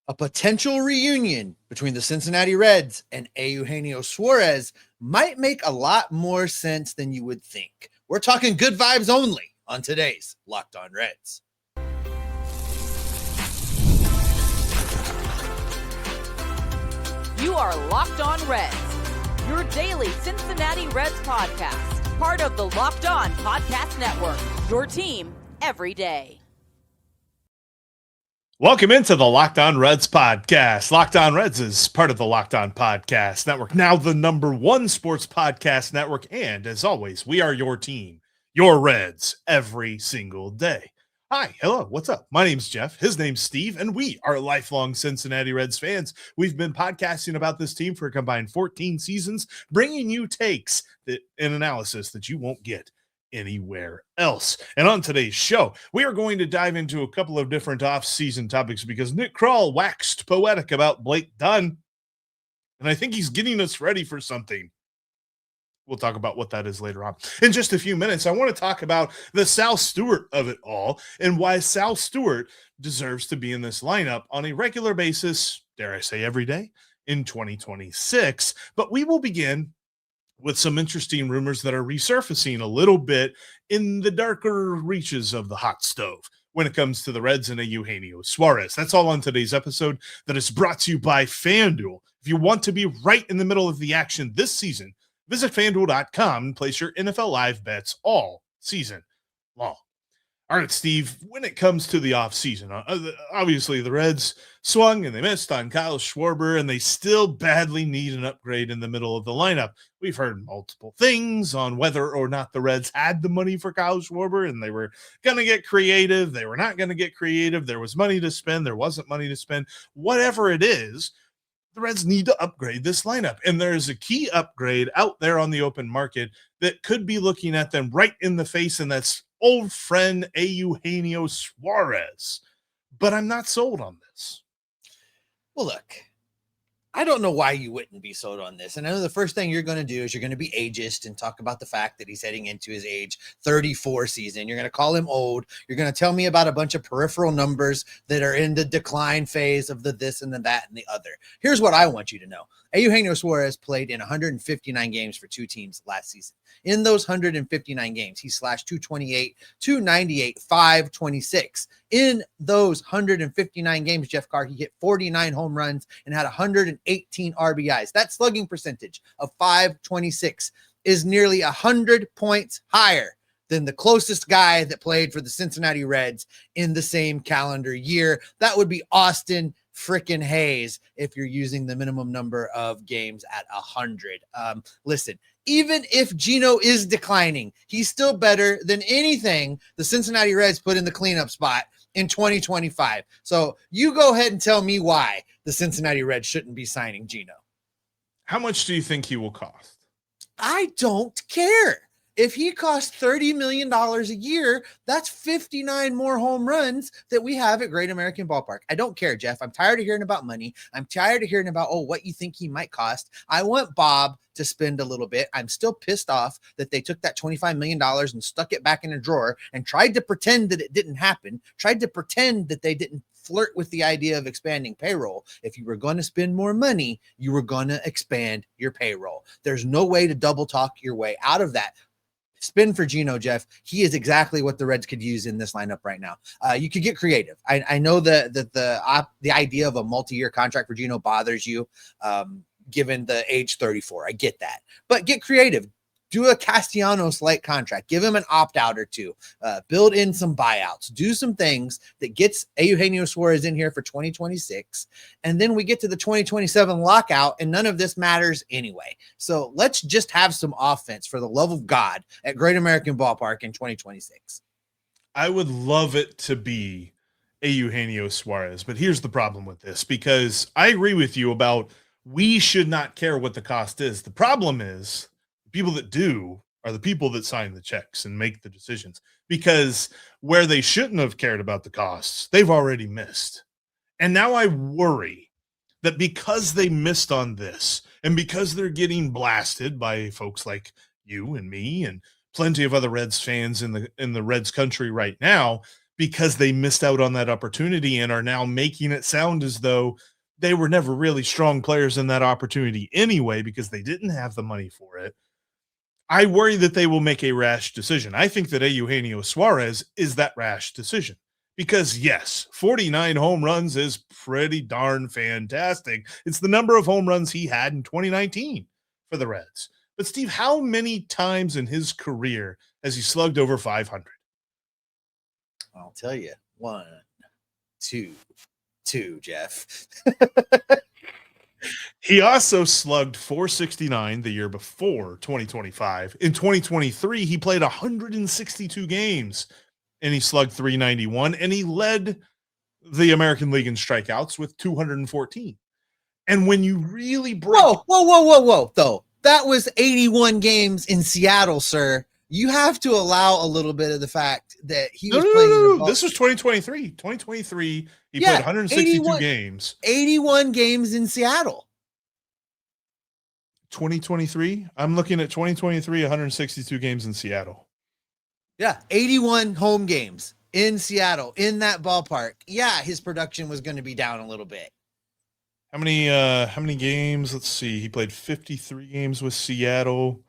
A potential reunion between the Cincinnati Reds and Eugenio Suarez might make a lot more sense than you would think. We're talking good vibes only on today's Locked On Reds. You are Locked On Reds, your daily Cincinnati Reds podcast, part of the Locked On Podcast Network, your team every day. Welcome into the Locked On Reds podcast. Locked On Reds is part of the Locked On Podcast Network, now the #1 sports podcast network. And as always, we are your team, your Reds, every single day. Hi, hello, what's up? My name's Jeff, his name's Steve, and we are lifelong Cincinnati Reds fans. We've been podcasting about this team for a combined 14 seasons, bringing you takes and analysis that you won't get anywhere else. And on today's show, we are going to dive into a couple of different off-season topics because Nick Krall waxed poetic about Blake Dunn, and I think he's getting us ready for something. We'll talk about what that is later on. In just a few minutes, I want to talk about the Sal Stewart of it all and why Sal Stewart deserves to be in this lineup on a regular basis, dare I say every day, in 2026. But we will begin with some interesting rumors that are resurfacing a little bit in the darker reaches of the hot stove when it comes to the Reds and Eugenio Suarez. That's all on today's episode that is brought to you by FanDuel. If you want to be right in the middle of the action this season, visit FanDuel.com and place your NFL Live bets all season long. All right, Steve, when it comes to the offseason, obviously the Reds swung and they missed on Kyle Schwarber, and they still badly need an upgrade in the middle of the lineup. We've heard multiple things on whether or not the Reds had the money for Kyle Schwarber, and they were going to get creative. They were not going to get creative. There was money to spend. There wasn't money to spend. Whatever it is, the Reds need to upgrade this lineup, and there's a key upgrade out there on the open market that could be looking at them right in the face, and that's old friend Eugenio Suarez. But I'm not sold on this. Well, look, I don't know why you wouldn't be sold on this. And I know the first thing you're going to do is you're going to be ageist and talk about the fact that he's heading into his age 34 season. You're going to call him old. You're going to tell me about a bunch of peripheral numbers that are in the decline phase of the this and the that and the other. Here's what I want you to know. Eugenio Suarez played in 159 games for two teams last season. In those 159 games, he slashed 228, 298, 526. In those 159 games, Jeff Carr, he hit 49 home runs and had 118 RBIs. That slugging percentage of 526 is nearly 100 points higher than the closest guy that played for the Cincinnati Reds in the same calendar year. That would be Austin frickin' Hayes if you're using the minimum number of games at 100. Listen, even if Gino is declining, he's still better than anything the Cincinnati Reds put in the cleanup spot in 2025. So you go ahead and tell me why the Cincinnati Reds shouldn't be signing Gino. How much do you think he will cost? I don't care. If he costs $30 million a year, that's 59 more home runs that we have at Great American Ballpark. I don't care, Jeff. I'm tired of hearing about money. I'm tired of hearing about, what you think he might cost. I want Bob to spend a little bit. I'm still pissed off that they took that $25 million and stuck it back in a drawer and tried to pretend that it didn't happen, tried to pretend that they didn't flirt with the idea of expanding payroll. If you were going to spend more money, you were going to expand your payroll. There's no way to double talk your way out of that. Spin for Gino, Jeff. He is exactly what the Reds could use in this lineup right now. You could get creative. I know that the idea of a multi-year contract for Gino bothers you, given the age 34. I get that. But get creative. Do a Castellanos-like contract. Give him an opt-out or two. Build in some buyouts. Do some things that gets Eugenio Suarez in here for 2026. And then we get to the 2027 lockout, and none of this matters anyway. So let's just have some offense, for the love of God, at Great American Ballpark in 2026. I would love it to be Eugenio Suarez, but here's the problem with this, because I agree with you about we should not care what the cost is. The problem is people that do are the people that sign the checks and make the decisions, because where they shouldn't have cared about the costs, they've already missed. And now I worry that because they missed on this and because they're getting blasted by folks like you and me and plenty of other Reds fans in the Reds country right now, because they missed out on that opportunity and are now making it sound as though they were never really strong players in that opportunity anyway, because they didn't have the money for it. I worry that they will make a rash decision. I think that Eugenio Suarez is that rash decision because, yes, 49 home runs is pretty darn fantastic. It's the number of home runs he had in 2019 for the Reds. But, Steve, how many times in his career has he slugged over 500? I'll tell you. 1, 2, Jeff. He also slugged 469 the year before 2025. In 2023, he played 162 games and he slugged 391, and he led the American League in strikeouts with 214. And when you really break whoa, though, that was 81 games in Seattle, sir. You have to allow a little bit of the fact that he was playing. This was 2023. 2023, he played 162 games. 81 games in Seattle. 2023, I'm looking at 2023, 162 games in Seattle. Yeah, 81 home games in Seattle, in that ballpark. Yeah, his production was going to be down a little bit. How many games? Let's see. He played 53 games with Seattle.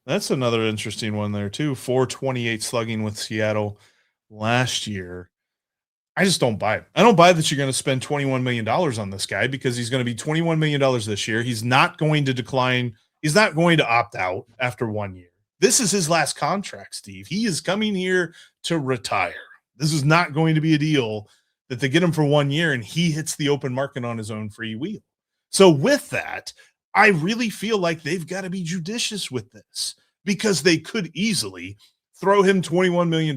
That's another interesting one there too. 428 slugging with Seattle last year. I just don't buy it. I don't buy that you're going to spend $21 million on this guy because he's going to be $21 million this year. He's not going to decline. He's not going to opt out after 1 year. This is his last contract, Steve. He is coming here to retire. This is not going to be a deal that they get him for 1 year and he hits the open market on his own free wheel. So with that, I really feel like they've got to be judicious with this because they could easily throw him $21 million,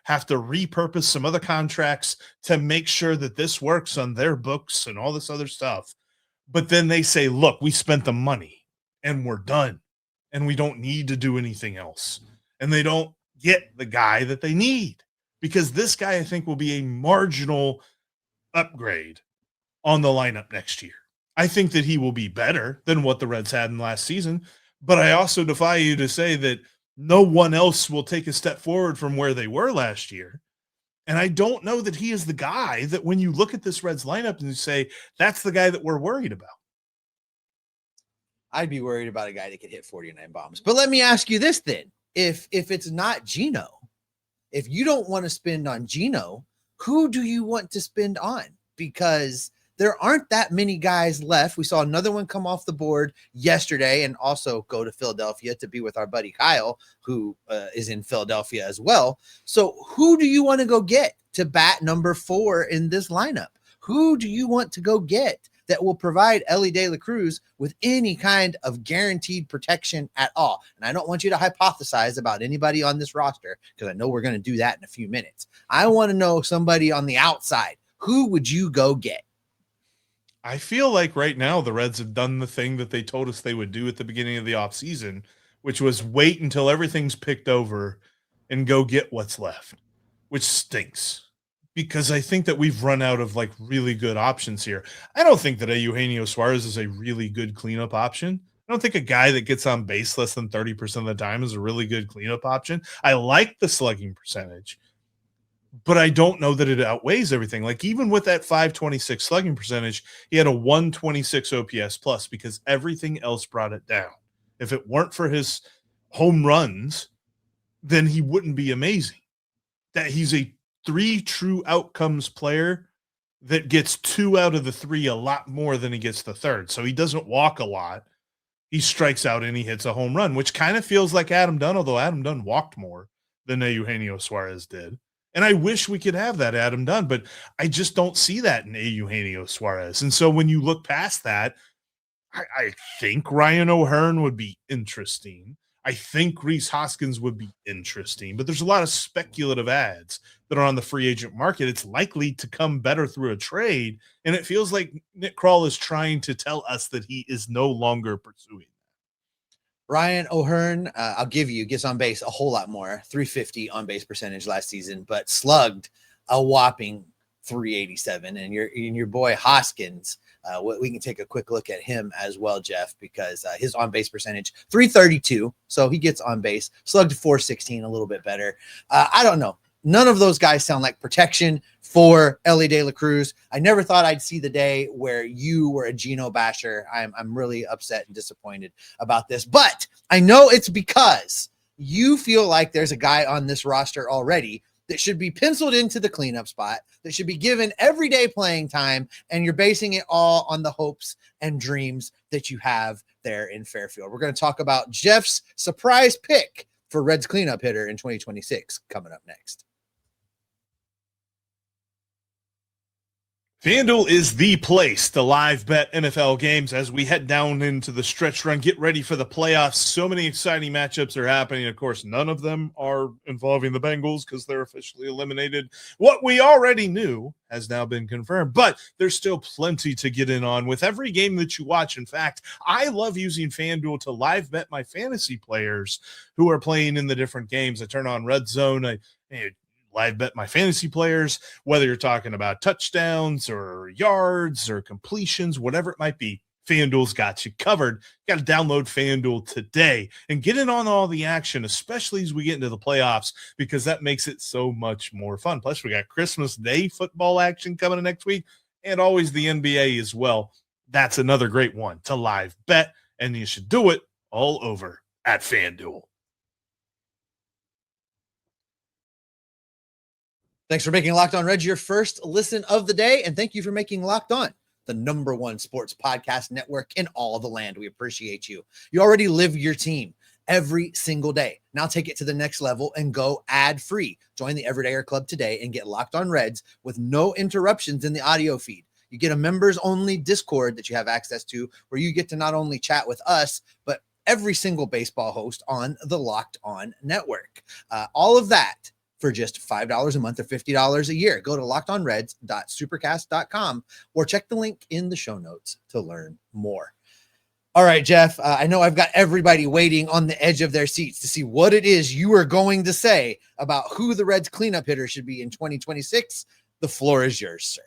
have to repurpose some other contracts to make sure that this works on their books and all this other stuff. But then they say, look, we spent the money and we're done and we don't need to do anything else. And they don't get the guy that they need because this guy, I think, will be a marginal upgrade on the lineup next year. I think that he will be better than what the Reds had in last season, but I also defy you to say that no one else will take a step forward from where they were last year. And I don't know that he is the guy that when you look at this Reds lineup and you say, that's the guy that we're worried about. I'd be worried about a guy that could hit 49 bombs. But let me ask you this then. If it's not Gino, if you don't want to spend on Gino, who do you want to spend on? Because there aren't that many guys left. We saw another one come off the board yesterday and also go to Philadelphia to be with our buddy Kyle, who is in Philadelphia as well. So who do you want to go get to bat number 4 in this lineup? Who do you want to go get that will provide Elly De La Cruz with any kind of guaranteed protection at all? And I don't want you to hypothesize about anybody on this roster because I know we're going to do that in a few minutes. I want to know somebody on the outside. Who would you go get? I feel like right now the Reds have done the thing that they told us they would do at the beginning of the offseason, which was wait until everything's picked over and go get what's left, which stinks because I think that we've run out of like really good options here. I don't think that Eugenio Suarez is a really good cleanup option. I don't think a guy that gets on base less than 30% of the time is a really good cleanup option. I like the slugging percentage, but I don't know that it outweighs everything. Like even with that 526 slugging percentage, he had a 126 OPS plus because everything else brought it down. If it weren't for his home runs, then he wouldn't be amazing. That he's a 3 true outcomes player that gets 2 out of the 3 a lot more than he gets the third. So he doesn't walk a lot. He strikes out and he hits a home run, which kind of feels like Adam Dunn, although Adam Dunn walked more than Eugenio Suarez did. And I wish we could have that Adam Dunn, but I just don't see that in Eugenio Suarez. And so when you look past that, I think Ryan O'Hearn would be interesting. I think Reese Hoskins would be interesting, but there's a lot of speculative ads that are on the free agent market. It's likely to come better through a trade, and it feels like Nick Krall is trying to tell us that he is no longer pursuing. Ryan O'Hearn, I'll give you, gets on base a whole lot more, 350 on base percentage last season, but slugged a whopping 387. And your boy Hoskins, we can take a quick look at him as well, Jeff, because his on base percentage 332. So he gets on base, slugged 416, a little bit better. I don't know. None of those guys sound like protection for Elly De La Cruz. I never thought I'd see the day where you were a Geno basher. I'm really upset and disappointed about this, but I know it's because you feel like there's a guy on this roster already that should be penciled into the cleanup spot, that should be given everyday playing time, and you're basing it all on the hopes and dreams that you have there in Fairfield. We're going to talk about Jeff's surprise pick for Reds cleanup hitter in 2026 coming up next. FanDuel is the place to live bet NFL games as we head down into the stretch run. Get ready for the playoffs. So many exciting matchups are happening. Of course, none of them are involving the Bengals because they're officially eliminated. What we already knew has now been confirmed, but there's still plenty to get in on with every game that you watch. In fact, I love using FanDuel to live bet my fantasy players who are playing in the different games. I turn on Red Zone. I live bet my fantasy players, whether you're talking about touchdowns or yards or completions, whatever it might be. FanDuel's got you covered. You got to download FanDuel today and get in on all the action, especially as we get into the playoffs, because that makes it so much more fun. Plus, we got Christmas Day football action coming in next week and always the NBA as well. That's another great one to live bet, and you should do it all over at FanDuel. Thanks for making Locked On Reds your first listen of the day, and thank you for making Locked On the #1 sports podcast network in all the land. We appreciate you. You already live your team every single day. Now take it to the next level and go ad-free. Join the Everydayer Club today and get Locked On Reds with no interruptions in the audio feed. You get a members-only Discord that you have access to where you get to not only chat with us, but every single baseball host on the Locked On network. All of that for just $5 a month or $50 a year. Go to lockedonreds.supercast.com or check the link in the show notes to learn more. All right, Jeff, I know I've got everybody waiting on the edge of their seats to see what it is you are going to say about who the Reds cleanup hitter should be in 2026. The floor is yours, sir.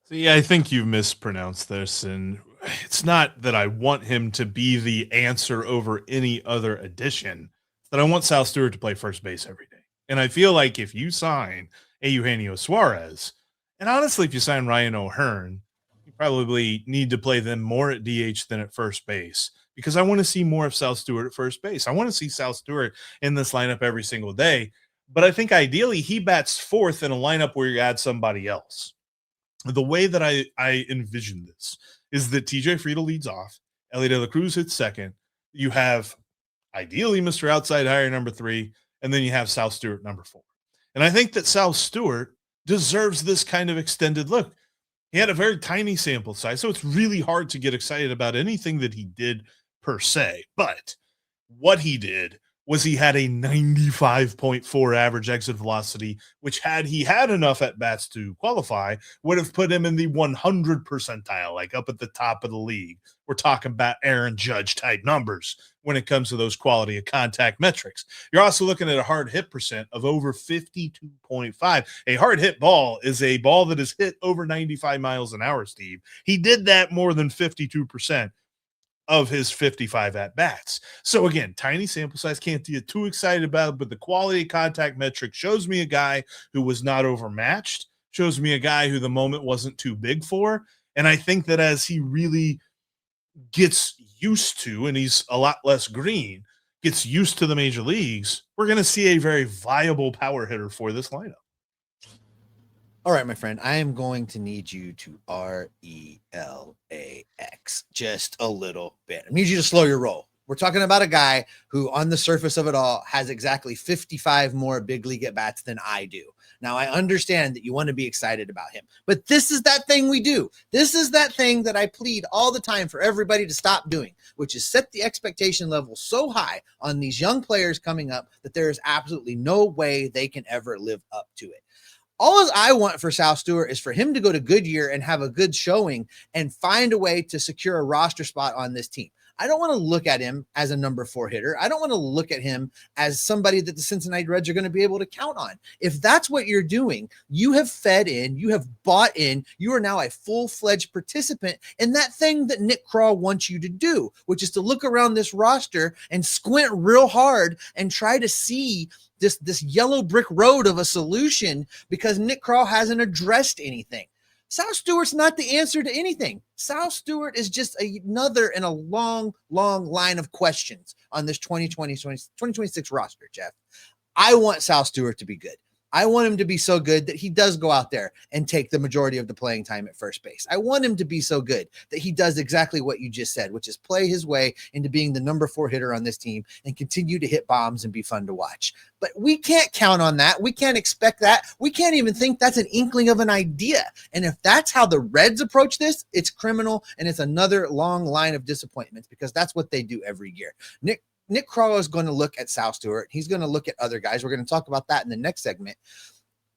See, I think you've mispronounced this, and it's not that I want him to be the answer over any other addition, that I want Sal Stewart to play first base every day. And I feel like if you sign a Eugenio Suarez, and honestly, if you sign Ryan O'Hearn, you probably need to play them more at DH than at first base, because I want to see more of Sal Stewart at first base. I want to see Sal Stewart in this lineup every single day. But I think ideally he bats fourth in a lineup where you add somebody else. The way that I envision this is that TJ Friedel leads off, Elly De La Cruz hits second. You have ideally Mr. Outside Hire number 3, and then you have Sal Stewart number 4. And I think that Sal Stewart deserves this kind of extended look. He had a very tiny sample size, so it's really hard to get excited about anything that he did per se. But what he did was he had a 95.4 average exit velocity, which had he had enough at-bats to qualify, would have put him in the 100 percentile, like up at the top of the league. We're talking about Aaron Judge type numbers when it comes to those quality of contact metrics. You're also looking at a hard hit percent of over 52.5. A hard hit ball is a ball that is hit over 95 miles an hour, Steve. He did that more than 52% of his 55 at-bats. So again, tiny sample size, can't get too excited about it, but the quality of contact metric shows me a guy who was not overmatched, shows me a guy who the moment wasn't too big for, and I think that as he really gets used to, and he's a lot less green, gets used to the major leagues, we're going to see a very viable power hitter for this lineup. All right, my friend, I am going to need you to RELAX just a little bit. I need you to slow your roll. We're talking about a guy who on the surface of it all has exactly 55 more big league at-bats than I do. Now, I understand that you want to be excited about him, but this is that thing we do. This is that thing that I plead all the time for everybody to stop doing, which is set the expectation level so high on these young players coming up that there is absolutely no way they can ever live up to it. All I want for Sal Stewart is for him to go to Goodyear and have a good showing and find a way to secure a roster spot on this team. I don't want to look at him as a number 4 hitter. I don't want to look at him as somebody that the Cincinnati Reds are going to be able to count on. If that's what you're doing, you have fed in, you have bought in, you are now a full-fledged participant in that thing that Nick Krall wants you to do, which is to look around this roster and squint real hard and try to see this yellow brick road of a solution because Nick Krall hasn't addressed anything. Sal Stewart's not the answer to anything. Sal Stewart is just another in a long, long line of questions on this 2026 roster, Jeff. I want Sal Stewart to be good. I want him to be so good that he does go out there and take the majority of the playing time at first base. I want him to be so good that he does exactly what you just said, which is play his way into being the number 4 hitter on this team and continue to hit bombs and be fun to watch. But we can't count on that. We can't expect that. We can't even think that's an inkling of an idea. And if that's how the Reds approach this, it's criminal and it's another long line of disappointments because that's what they do every year. Nick Krall is going to look at Sal Stewart. He's going to look at other guys. We're going to talk about that in the next segment.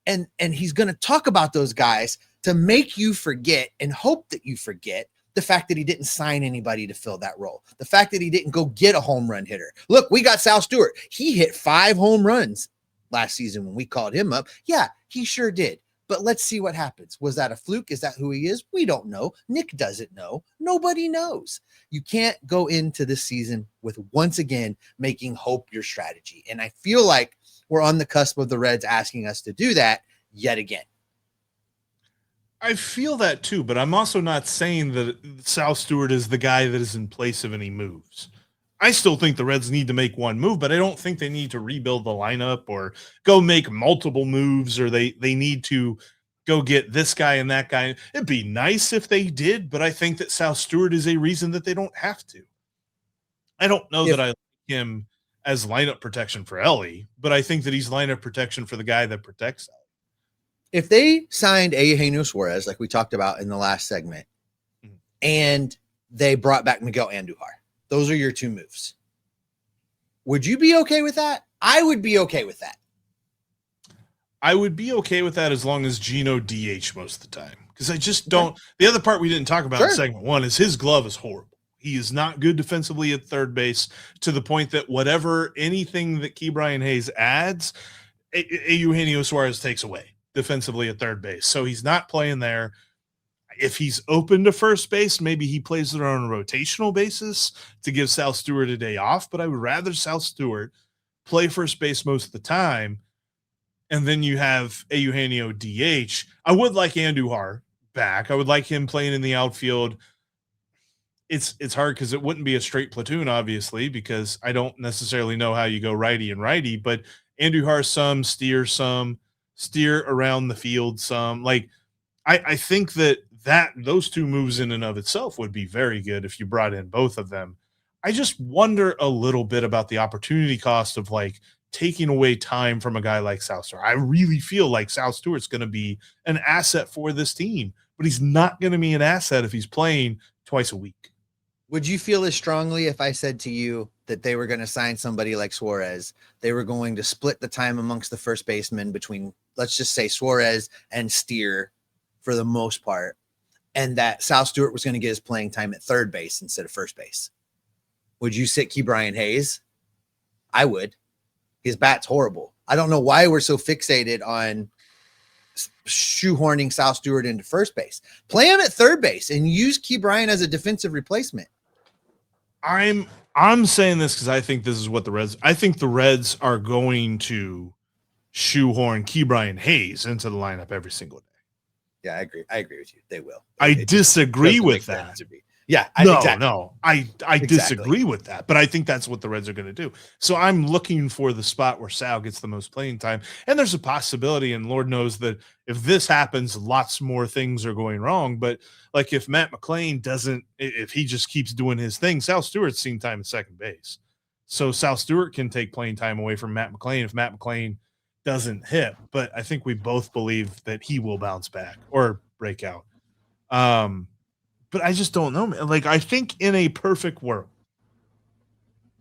And he's going to talk about those guys to make you forget and hope that you forget the fact that he didn't sign anybody to fill that role. The fact that he didn't go get a home run hitter. Look, we got Sal Stewart. He hit 5 home runs last season when we called him up. Yeah, he sure did. But let's see what happens. Was that a fluke? Is that who he is? We don't know. Nick doesn't know. Nobody knows. You can't go into this season with once again making hope your strategy. And I feel like we're on the cusp of the Reds asking us to do that yet again. I feel that too, but I'm also not saying that Sal Stewart is the guy that is in place of any moves. I still think the Reds need to make one move, but I don't think they need to rebuild the lineup or go make multiple moves or they need to go get this guy and that guy. It'd be nice if they did, but I think that Sal Stewart is a reason that they don't have to. I don't know that I like him as lineup protection for Elly, but I think that he's lineup protection for the guy that protects Elly. If they signed Eugenio Suarez, like we talked about in the last segment, and they brought back Miguel Andujar, those are your 2 moves. Would you be okay with that? I would be okay with that. I would be okay with that as long as Gino DH most of the time. Because I just don't. The other part we didn't talk about in segment 1 is his glove is horrible. He is not good defensively at third base to the point that anything that Ke'Bryan Hayes adds, Eugenio Suarez takes away defensively at third base. So he's not playing there. If he's open to first base, maybe he plays it on a rotational basis to give Sal Stewart a day off, but I would rather Sal Stewart play first base most of the time, and then you have a Eugenio DH. I would like Andujar back. I would like him playing in the outfield. It's hard because it wouldn't be a straight platoon, obviously, because I don't necessarily know how you go righty and righty, but Andujar some, steer around the field some. Like, I think that those 2 moves in and of itself would be very good if you brought in both of them. I just wonder a little bit about the opportunity cost of like taking away time from a guy like Sal Stewart. I really feel like Sal Stewart's going to be an asset for this team, but he's not going to be an asset if he's playing twice a week. Would you feel as strongly if I said to you that they were going to sign somebody like Suarez? They were going to split the time amongst the first basemen between, let's just say, Suarez and Steer for the most part, and that Sal Stewart was going to get his playing time at third base instead of first base. Would you sit Ke'Bryan Hayes? I would. His bat's horrible. I don't know why we're so fixated on shoehorning Sal Stewart into first base. Play him at third base and use Ke'Bryan as a defensive replacement. I'm saying this because I think this is what I think the Reds are going to shoehorn Ke'Bryan Hayes into the lineup every single day. Yeah, I agree. I agree with you. They will. I disagree with that. Yeah, I disagree with that, but I think that's what the Reds are going to do. So I'm looking for the spot where Sal gets the most playing time, and there's a possibility, and Lord knows that if this happens, lots more things are going wrong. But like if Matt McLain if he just keeps doing his thing, Sal Stewart's seen time at second base. So Sal Stewart can take playing time away from Matt McLain if Matt McLain doesn't hit. But I think we both believe that he will bounce back or break out. But I just don't know, man. Like, I think in a perfect world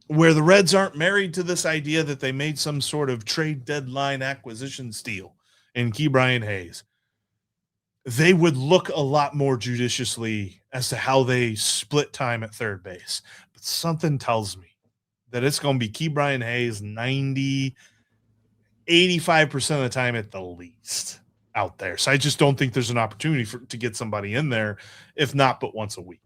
where the Reds aren't married to this idea that they made some sort of trade deadline acquisition steal in Ke'Bryan Hayes, they would look a lot more judiciously as to how they split time at third base. something tells me that it's going to be Ke'Bryan Hayes 85% of the time at the least out there. So I just don't think there's an opportunity to get somebody in there, if not but once a week.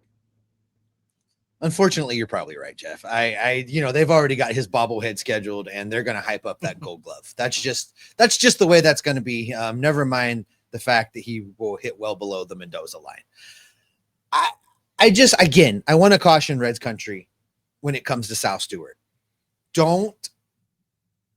Unfortunately, you're probably right, Jeff. They've already got his bobblehead scheduled, and they're going to hype up that Gold Glove. That's just the way that's going to be. Never mind the fact that he will hit well below the Mendoza line. I want to caution Reds country when it comes to Sal Stewart. Don't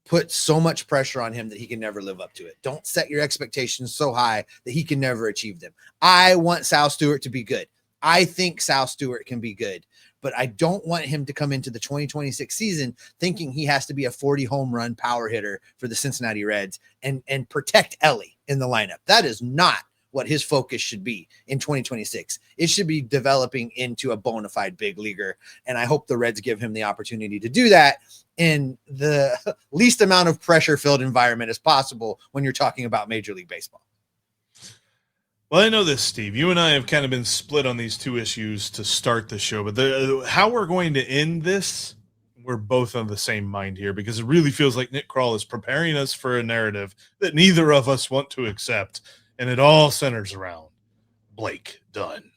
put so much pressure on him that he can never live up to it. Don't set your expectations so high that he can never achieve them. I want Sal Stewart to be good. I think Sal Stewart can be good, but I don't want him to come into the 2026 season thinking he has to be a 40 home run power hitter for the Cincinnati Reds and protect Elly in the lineup. That is not what his focus should be in 2026. It should be developing into a bona fide big leaguer. And I hope the Reds give him the opportunity to do that in the least amount of pressure filled environment as possible when you're talking about Major League Baseball. Well, I know this, Steve. You and I have kind of been split on these two issues to start the show, but how we're going to end this, we're both on the same mind here, because it really feels like Nick Krall is preparing us for a narrative that neither of us want to accept, and it all centers around Blake Dunn.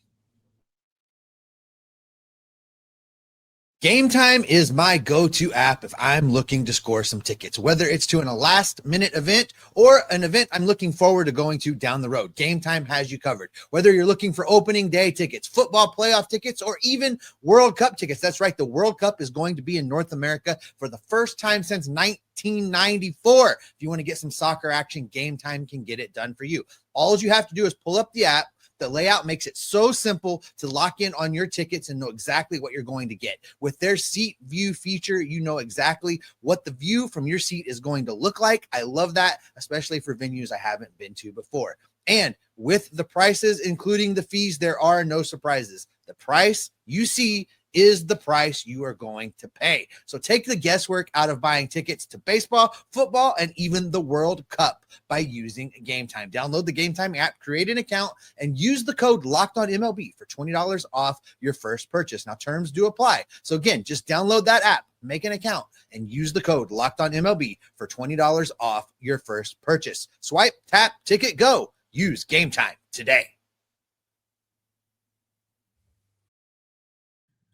Game Time is my go-to app if I'm looking to score some tickets, whether it's to a last-minute event or an event I'm looking forward to going to down the road. Game Time has you covered. Whether you're looking for opening day tickets, football playoff tickets, or even World Cup tickets. That's right, the World Cup is going to be in North America for the first time since 1994. If you want to get some soccer action, Game Time can get it done for you. All you have to do is pull up the app. The layout makes it so simple to lock in on your tickets and know exactly what you're going to get. With their seat view feature, you know exactly what the view from your seat is going to look like. I love that, especially for venues I haven't been to before. And with the prices, including the fees, there are no surprises. The price you see is the price you are going to pay. So take the guesswork out of buying tickets to baseball, football, and even the World Cup by using Game Time. Download the Game Time app, create an account, and use the code LOCKEDONMLB for $20 off your first purchase. Now, terms do apply. So again, just download that app, make an account, and use the code LOCKEDONMLB for $20 off your first purchase. Swipe, tap, ticket, go. Use Game Time today.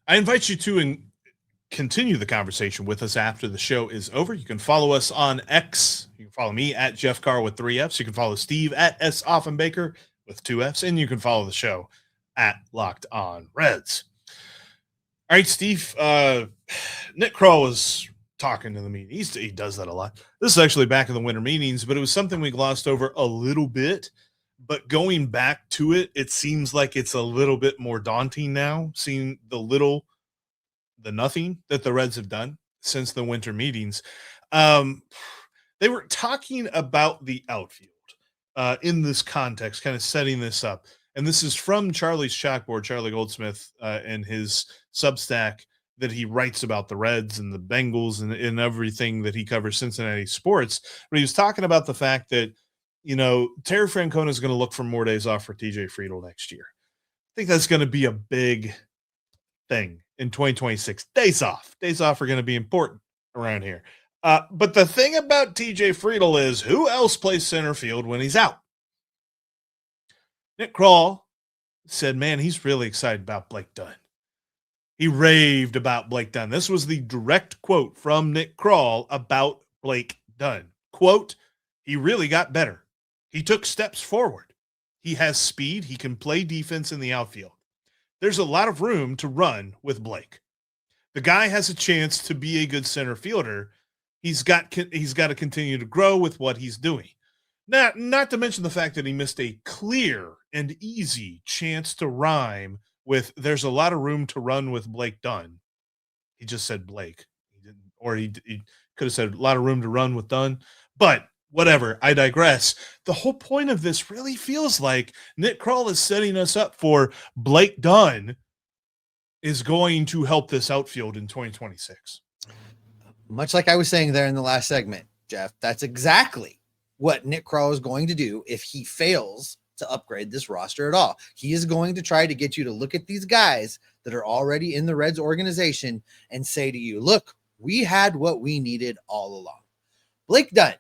I invite you to continue the conversation with us after the show is over. You can follow us on X. You can follow me at Jeff Carr with 3 Fs. You can follow Steve at S. Offenbaker with 2 Fs. And you can follow the show at Locked On Reds. All right, Steve. Nick Krall was talking to the meeting. He does that a lot. This is actually back in the winter meetings, but it was something we glossed over a little bit. But going back to it, it seems like it's a little bit more daunting now, seeing the nothing that the Reds have done since the winter meetings. They were talking about the outfield in this context, kind of setting this up. And this is from Charlie's Chalkboard, Charlie Goldsmith, and his Substack that he writes about the Reds and the Bengals and everything that he covers Cincinnati sports. But he was talking about the fact that, Terry Francona is going to look for more days off for TJ Friedl next year. I think that's going to be a big thing in 2026. Days off are going to be important around here. But the thing about TJ Friedl is, who else plays center field when he's out? Nick Krall said, man, he's really excited about Blake Dunn. He raved about Blake Dunn. This was the direct quote from Nick Krall about Blake Dunn. Quote, he really got better. He took steps forward. He has speed. He can play defense in the outfield. There's a lot of room to run with Blake. The guy has a chance to be a good center fielder. He's got to continue to grow with what he's doing. Not to mention the fact that he missed a clear and easy chance to rhyme with there's a lot of room to run with Blake Dunn. He just said Blake. He didn't, or he could have said a lot of room to run with Dunn. But whatever, I digress. The whole point of this really feels like Nick Krall is setting us up for Blake Dunn is going to help this outfield in 2026. Much like I was saying there in the last segment, Jeff, that's exactly what Nick Krall is going to do if he fails to upgrade this roster at all. He is going to try to get you to look at these guys that are already in the Reds organization and say to you, look, we had what we needed all along. Blake Dunn,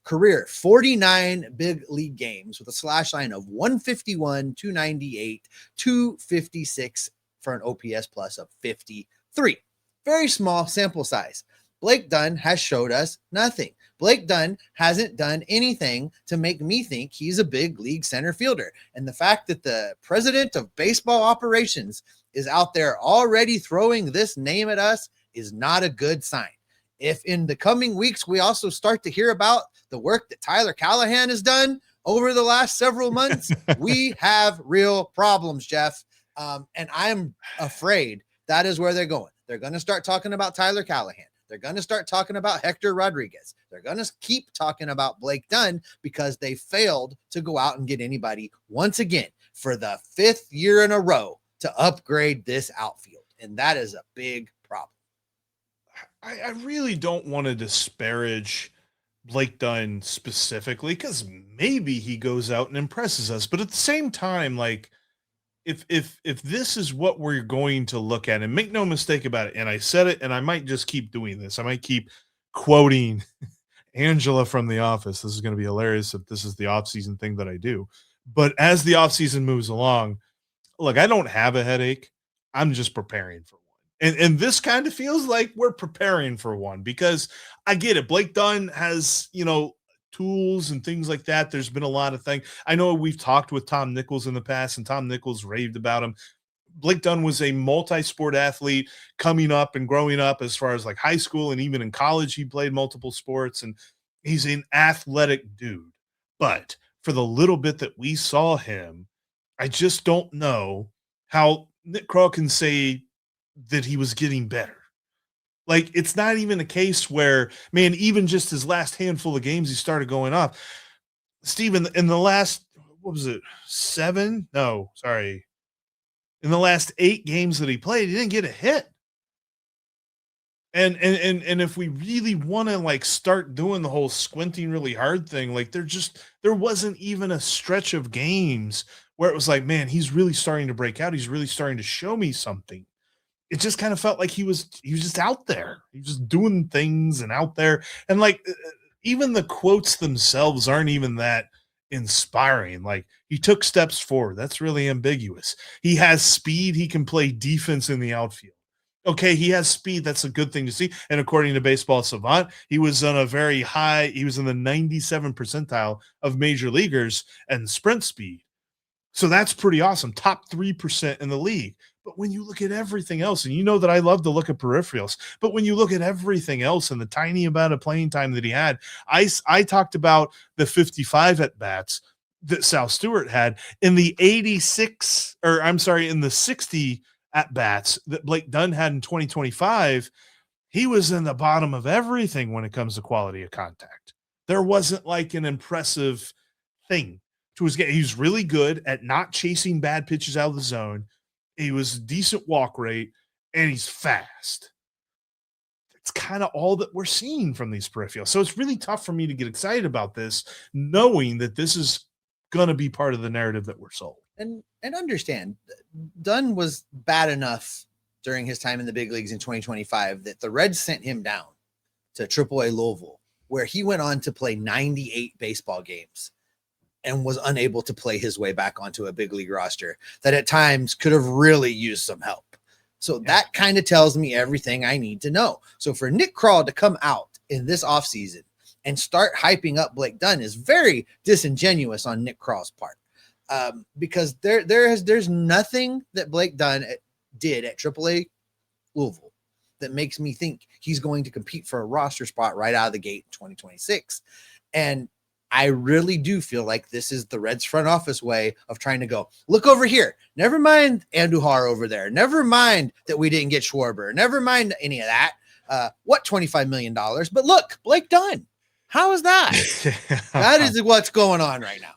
career 49 big league games with a slash line of 151, 298, 256 for an OPS plus of 53. Very small sample size. Blake Dunn has showed us nothing. Blake Dunn hasn't done anything to make me think he's a big league center fielder. And the fact that the president of baseball operations is out there already throwing this name at us is not a good sign. If in the coming weeks we also start to hear about the work that Tyler Callahan has done over the last several months, we have real problems, Jeff. And I'm afraid that is where they're going. They're going to start talking about Tyler Callahan. They're going to start talking about Hector Rodriguez. They're going to keep talking about Blake Dunn because they failed to go out and get anybody once again for the 5th year in a row to upgrade this outfield. And that is a big problem. I really don't want to disparage Blake Dunn specifically because maybe he goes out and impresses us. But at the same time, like, if this is what we're going to look at, and make no mistake about it, and I said it, and I might just keep doing this. I might keep quoting Angela from The Office. This is going to be hilarious if this is the off-season thing that I do. But as the off-season moves along, look, I don't have a headache. I'm just preparing for one. And this kind of feels like we're preparing for one because I get it. Blake Dunn has, tools and things like that. There's been a lot of things. I know we've talked with Tom Nichols in the past, and Tom Nichols raved about him. Blake Dunn was a multi-sport athlete coming up and growing up as far as like high school, and even in college, he played multiple sports, and he's an athletic dude. But for the little bit that we saw him, I just don't know how Nick Krall can say that he was getting better. Like, it's not even a case where, man, even just his last handful of games, he started going off. Steven, in the last, what was it, 7? No, sorry. In the last 8 games that he played, he didn't get a hit. And if we really want to like start doing the whole squinting really hard thing, like there wasn't even a stretch of games where it was like, man, he's really starting to break out. He's really starting to show me something. It just kind of felt like he was just out there. He was just doing things and out there. And like, even the quotes themselves aren't even that inspiring. Like, he took steps forward. That's really ambiguous. He has speed. He can play defense in the outfield. Okay, he has speed. That's a good thing to see. And according to Baseball Savant, he was on a very high, he was in the 97 percentile of major leaguers and sprint speed. So that's pretty awesome. Top 3% in the league. But when you look at everything else, and you know that I love to look at peripherals, but when you look at everything else and the tiny amount of playing time that he had, I talked about the 55 at-bats that Sal Stewart had in the 60 at-bats that Blake Dunn had in 2025. He was in the bottom of everything when it comes to quality of contact. There wasn't like an impressive thing to his game. He was really good at not chasing bad pitches out of the zone. He was decent walk rate, and he's fast. It's kind of all that we're seeing from these peripherals. So it's really tough for me to get excited about this, knowing that this is going to be part of the narrative that we're sold. And understand, Dunn was bad enough during his time in the big leagues in 2025 that the Reds sent him down to AAA Louisville, where he went on to play 98 baseball games and was unable to play his way back onto a big league roster that at times could have really used some help. So that kind of tells me everything I need to know. So for Nick Krall to come out in this offseason and start hyping up Blake Dunn is very disingenuous on Nick Krall's part. Because there's nothing that Blake Dunn did at AAA Louisville that makes me think he's going to compete for a roster spot right out of the gate in 2026. And I really do feel like this is the Reds front office way of trying to go, look over here. Never mind Andujar over there. Never mind that we didn't get Schwarber. Never mind any of that. What $25 million? But look, Blake Dunn. How is that? That is what's going on right now.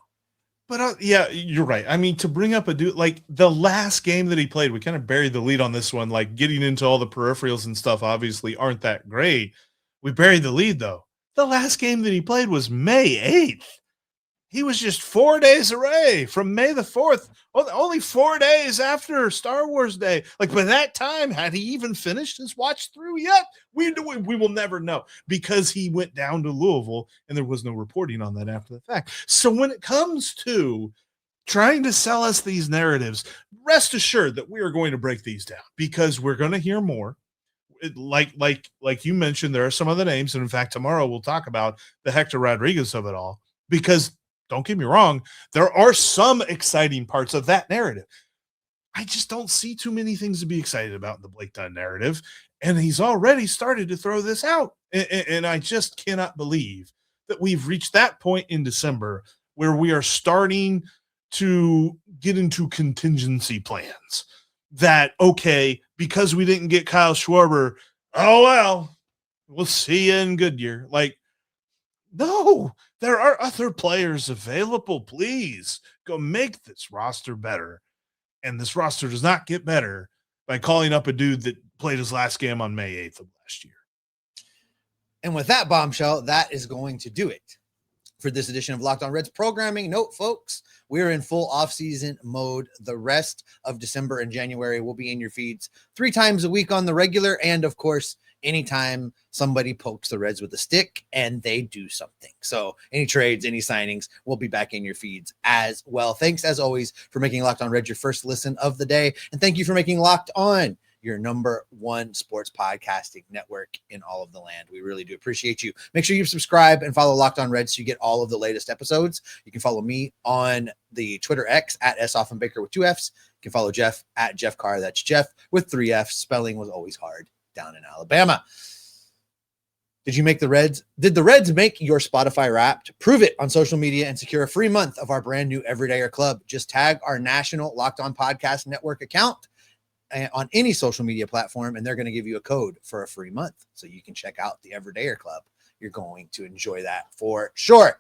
But yeah, you're right. I mean, to bring up a dude like the last game that he played, we kind of buried the lead on this one, like getting into all the peripherals and stuff obviously aren't that great. We buried the lead though. The last game that he played was May 8th. He was just 4 days away from May the 4th, only 4 days after Star Wars Day. Like, by that time, had he even finished his watch through yet? We will never know, because he went down to Louisville and there was no reporting on that after the fact. So when it comes to trying to sell us these narratives, rest assured that we are going to break these down, because we're going to hear more. Like you mentioned, there are some other names, and in fact, tomorrow we'll talk about the Hector Rodriguez of it all, because don't get me wrong, there are some exciting parts of that narrative. I just don't see too many things to be excited about in the Blake Dunn narrative, and he's already started to throw this out, and I just cannot believe that we've reached that point in December where we are starting to get into contingency plans. That, okay, because we didn't get Kyle Schwarber, oh well, we'll see you in Goodyear. Like, no, there are other players available. Please go make this roster better. And this roster does not get better by calling up a dude that played his last game on May 8th of last year. And with that bombshell, that is going to do it for this edition of Locked On Reds programming. Note, folks, we're in full off-season mode. The rest of December and January will be in your feeds 3 times a week on the regular, and of course, anytime somebody pokes the Reds with a stick and they do something. So any trades, any signings will be back in your feeds as well. Thanks, as always, for making Locked On Reds your first listen of the day. And thank you for making Locked On your #1 sports podcasting network in all of the land. We really do appreciate you. Make sure you subscribe and follow Locked On Reds so you get all of the latest episodes. You can follow me on the Twitter X at @SOffenbaker with 2 Fs. You can follow Jeff at Jeff Carr. That's Jeff with 3 Fs. Spelling was always hard down in Alabama. Did the Reds make your Spotify Wrapped? Prove it on social media and secure a free month of our brand new Everydayer Club. Just tag our national Locked On Podcast Network account on any social media platform, and they're going to give you a code for a free month so you can check out the Everydayer Club. You're going to enjoy that for sure.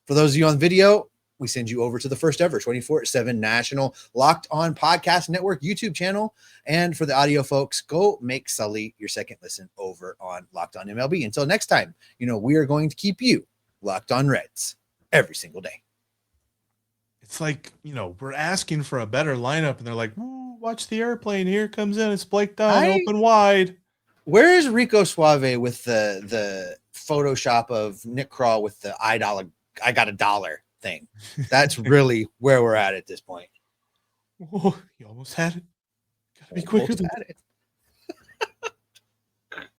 For those of you on video, we send you over to the first ever 24/7 national Locked On Podcast Network YouTube channel. And for the audio folks, go make Sully your second listen over on Locked On MLB. Until next time, we are going to keep you Locked On Reds every single day. It's like, we're asking for a better lineup, and they're like, watch the airplane. Here comes in. It's Blake Dunn, open wide. Where is Rico Suave with the Photoshop of Nick Krall with the I got $1 thing? That's really where we're at this point. Oh, you almost had it. Gotta be quicker than that.